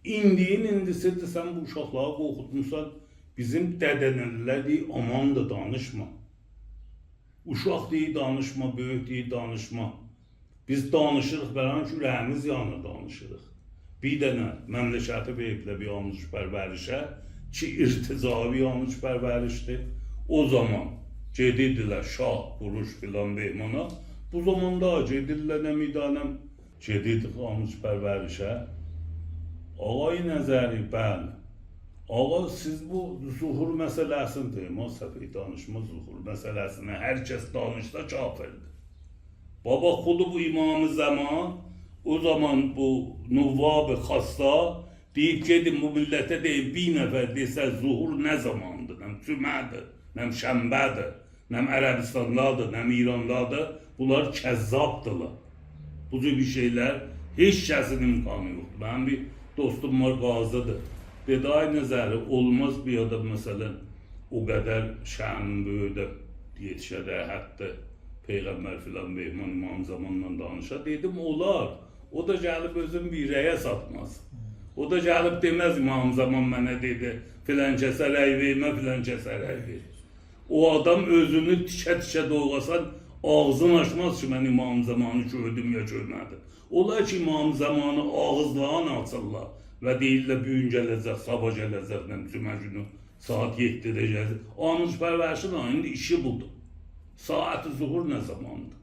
İndiyin indisidir sen bu uşaqları qorxutmusan, bizim dədənələr deyir, aman da danışma. Uşaq deyir, danışma, böyük deyir, danışma. Biz danışırıq, bələn ki, ürəyimiz yanır danışırıq. Bir dənə məmləkəti veriblə bir yanlışpərvərişə ki, irticai bir yanlışpərvərişdir. O zaman gedirdilər şah, buruş filan beymana. Bu zaman da gedirlər nə midanəm, gedirdik yanlışpərvərişə. Ağay Nəzəri, bəli. Ağa, siz bu zuhur məsələsini deyim, o səfəy danışma zuhur məsələsini hər kəs danışsa kafirdir. Baba xudu bu İmam-ı Zaman, o zaman bu Nuvab-ı Xassa deyib gedin bu millətə deyib bir nəfər desə zuhur nə zamandır, nəm cümədir, nəm şənbədir, nəm Ərəbistandadır, nəm İrandadır, bunlar kəzzabdırlar. Bu cür bir şeylər heç kəsin imkanı yoxdur. Mənim bir dostum var, qazıdır. Dedi, ay Nəzəri, olmaz bir adam məsələn o qədər şənin böyüdə yetişədə, hətta Peyğəmbər filan Mehman İmam Zamanla danışa. Dedim, olar. O da gəlib özün bir rəyə satmaz. O da gəlib deməz İmam Zaman mənə dedi, filan kəsə rəy vermə, filan kəsə rəy ver. O adam özünü tikə-tikə doğasan, ağzını açmaz ki, mən İmam Zamanı gördüm ya görmədim. Olar ki, İmam Zamanı ağızlarını açırlar və deyirlər, bugün gələcək, sabah gələcək, cümə günü saat 7-də gələcək. Yanlışpərvərişin ayında işi budur. Saat-ı zuhur nə zamandır?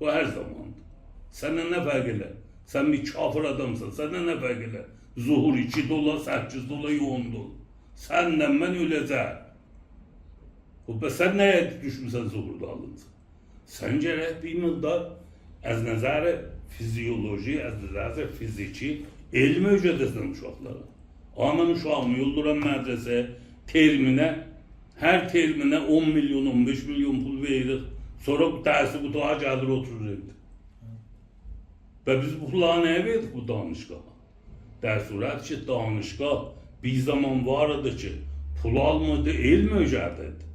Bu hər zamandır. Səndən nə fərq elə? Sən bir kafir adamsan, səndən nə fərq elə? Zuhur 2 dolar, 8 dolar, 10 dolar. Səndən mən öləcək. Sən nəyə düşmüsən zuhurda alınca? Sən gərək bir miqdar az nəzər fizyoloji, az nəzər fiziki elm öyrədəsən uşaqlara. Amma mən uşağımı yolduram mədrəsəyə, terminə, hər terminə 10 milyon, 15 milyon pul veririk. Sonra dərsi qutağa gəlir, oturur evdə. Və biz bu pulları nəyə verdik bu danışqaha? Dər surət ki, danışqah bir zaman var idi ki, pul almadı, elm öyrədirdi.